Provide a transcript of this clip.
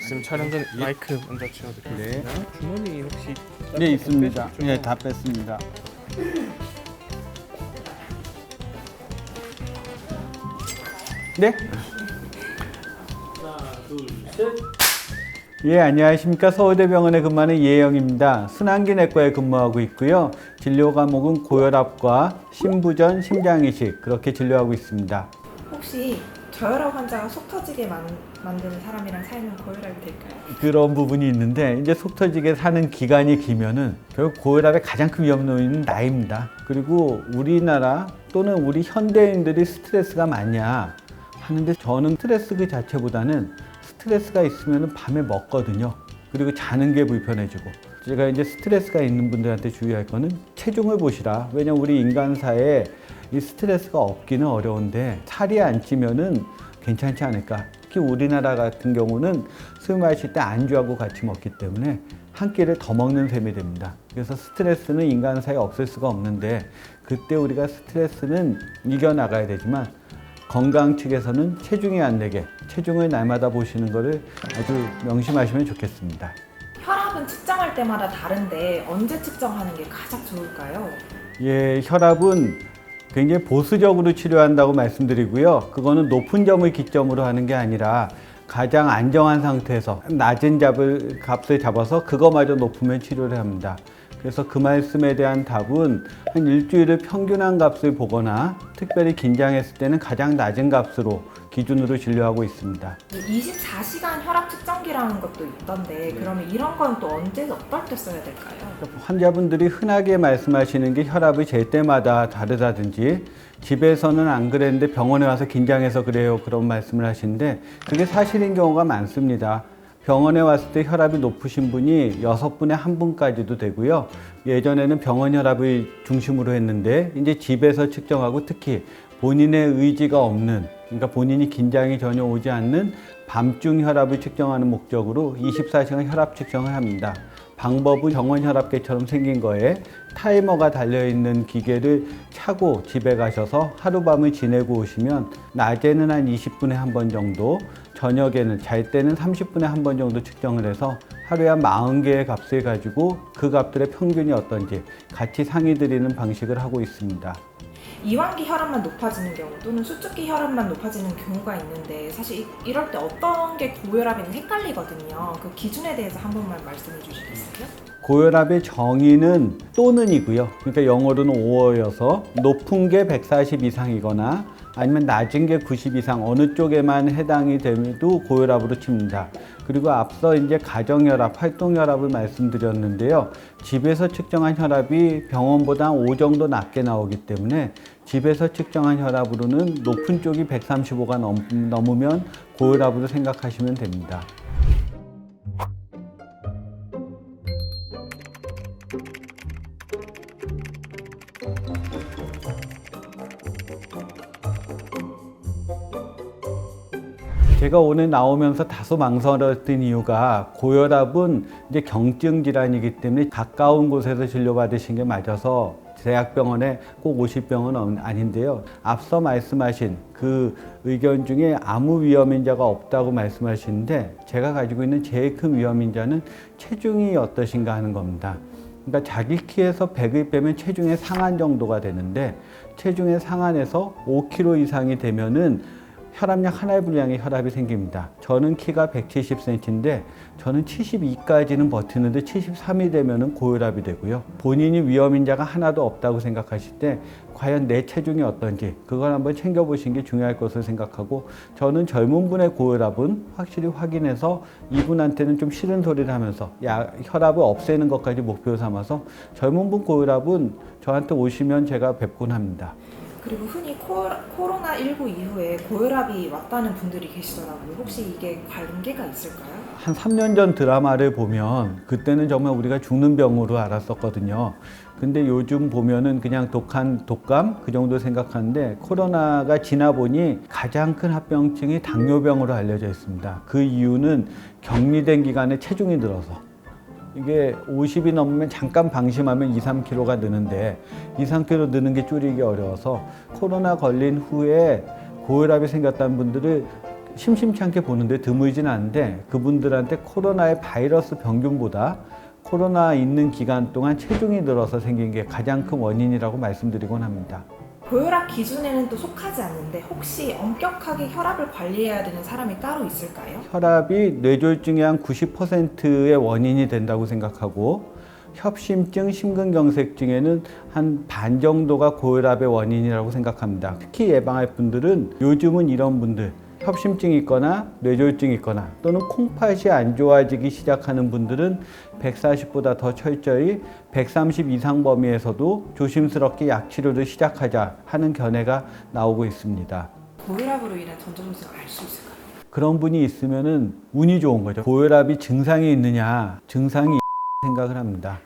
지금 촬영 전 마이크 먼저 치워드리겠습니다. 주머니 혹시 네, 있습니다. 빼주시죠? 네, 다 뺐습니다. 네? 하나, 둘, 셋. 예, 안녕하십니까. 서울대병원에 근무하는 이혜영입니다. 순환기내과에 근무하고 있고요. 진료 과목은 고혈압과 심부전, 심장이식 그렇게 진료하고 있습니다. 혹시 저혈압 환자가 속 터지게 만드는 사람이랑 살면 고혈압이 될까요? 그런 부분이 있는데 이제 속 터지게 사는 기간이 길면은 결국 고혈압의 가장 큰 위험 요인은 나이입니다. 그리고 우리나라 또는 우리 현대인들이 스트레스가 많냐 하는데 저는 스트레스 그 자체보다는 스트레스가 있으면 밤에 먹거든요. 그리고 자는 게 불편해지고 제가 이제 스트레스가 있는 분들한테 주의할 거는 체중을 보시라. 왜냐면 우리 인간사에 이 스트레스가 없기는 어려운데 살이 안 찌면은 괜찮지 않을까. 특히 우리나라 같은 경우는 술 마실 때 안주하고 같이 먹기 때문에 한 끼를 더 먹는 셈이 됩니다. 그래서 스트레스는 인간사에 없을 수가 없는데 그때 우리가 스트레스는 이겨나가야 되지만 건강 측에서는 체중이 안 내게 체중을 날마다 보시는 것을 아주 명심하시면 좋겠습니다. 혈압은 측정할 때마다 다른데 언제 측정하는 게 가장 좋을까요? 예, 혈압은 굉장히 보수적으로 치료한다고 말씀드리고요. 그거는 높은 점을 기점으로 하는 게 아니라 가장 안정한 상태에서 낮은 값을 잡아서 그거마저 높으면 치료를 합니다. 그래서 그 말씀에 대한 답은 한 일주일을 평균한 값을 보거나 특별히 긴장했을 때는 가장 낮은 값으로 기준으로 진료하고 있습니다. 24시간 혈압 측정기라는 것도 있던데 그러면 이런 건 또 언제 어떨 때 써야 될까요? 환자분들이 흔하게 말씀하시는 게 혈압이 잴 때마다 다르다든지 집에서는 안 그랬는데 병원에 와서 긴장해서 그래요 그런 말씀을 하시는데 그게 사실인 경우가 많습니다. 병원에 왔을 때 혈압이 높으신 분이 6분에 1분까지도 되고요. 예전에는 병원 혈압을 중심으로 했는데 이제 집에서 측정하고 특히 본인의 의지가 없는 그러니까 본인이 긴장이 전혀 오지 않는 밤중 혈압을 측정하는 목적으로 24시간 혈압 측정을 합니다. 방법은 병원 혈압계처럼 생긴 거에 타이머가 달려있는 기계를 차고 집에 가셔서 하룻밤을 지내고 오시면 낮에는 한 20분에 한 번 정도 저녁에는 잘 때는 30분에 한 번 정도 측정을 해서 하루에 한 40개의 값을 가지고 그 값들의 평균이 어떤지 같이 상의 드리는 방식을 하고 있습니다. 이완기 혈압만 높아지는 경우 또는 수축기 혈압만 높아지는 경우가 있는데 사실 이럴 때 어떤 게 고혈압인지 헷갈리거든요. 그 기준에 대해서 한 번만 말씀해 주시겠어요? 고혈압의 정의는 또는이고요. 그러니까 영어로는 or여서 높은 게 140 이상이거나 아니면 낮은 게 90 이상 어느 쪽에만 해당이 되면도 고혈압으로 칩니다. 그리고 앞서 이제 가정혈압, 활동혈압을 말씀드렸는데요. 집에서 측정한 혈압이 병원보다 5 정도 낮게 나오기 때문에 집에서 측정한 혈압으로는 높은 쪽이 135가 넘으면 고혈압으로 생각하시면 됩니다. 제가 오늘 나오면서 다소 망설였던 이유가 고혈압은 이제 경증 질환이기 때문에 가까운 곳에서 진료받으신 게 맞아서 대학병원에 꼭 오실 병은 아닌데요. 앞서 말씀하신 그 의견 중에 아무 위험인자가 없다고 말씀하시는데 제가 가지고 있는 제일 큰 위험인자는 체중이 어떠신가 하는 겁니다. 그러니까 자기 키에서 100을 빼면 체중의 상한 정도가 되는데 체중의 상한에서 5kg 이상이 되면은 혈압약 하나의 분량의 혈압이 생깁니다. 저는 키가 170cm인데 저는 72까지는 버티는데 73이 되면 고혈압이 되고요. 본인이 위험인자가 하나도 없다고 생각하실 때 과연 내 체중이 어떤지 그걸 한번 챙겨보시는 게 중요할 것을 생각하고 저는 젊은 분의 고혈압은 확실히 확인해서 이분한테는 좀 싫은 소리를 하면서 혈압을 없애는 것까지 목표 삼아서 젊은 분 고혈압은 저한테 오시면 제가 뵙곤 합니다. 그리고 흔히 코로나19 이후에 고혈압이 왔다는 분들이 계시더라고요. 혹시 이게 관계가 있을까요? 한 3년 전 드라마를 보면 그때는 정말 우리가 죽는 병으로 알았었거든요. 근데 요즘 보면은 그냥 독감 그 정도 생각하는데 코로나가 지나 보니 가장 큰 합병증이 당뇨병으로 알려져 있습니다. 그 이유는 격리된 기간에 체중이 늘어서 이게 50이 넘으면 잠깐 방심하면 2, 3kg가 느는데 2, 3kg 느는 게 줄이기 어려워서 코로나 걸린 후에 고혈압이 생겼다는 분들을 심심치 않게 보는데 드물진 않은데 그분들한테 코로나의 바이러스 병균보다 코로나 있는 기간 동안 체중이 늘어서 생긴 게 가장 큰 원인이라고 말씀드리곤 합니다. 고혈압 기준에는 또 속하지 않는데 혹시 엄격하게 혈압을 관리해야 되는 사람이 따로 있을까요? 혈압이 뇌졸중의 한 90%의 원인이 된다고 생각하고 협심증, 심근경색증에는 한 반 정도가 고혈압의 원인이라고 생각합니다. 특히 예방할 분들은 요즘은 이런 분들 협심증이 있거나 뇌졸중이 있거나 또는 콩팥이 안 좋아지기 시작하는 분들은 140보다 더 철저히 130 이상 범위에서도 조심스럽게 약 치료를 시작하자 하는 견해가 나오고 있습니다. 고혈압으로 인한 전조증을 알 수 있을까요? 그런 분이 있으면은 운이 좋은 거죠. 고혈압이 증상이 있느냐, 증상이 생각을 합니다.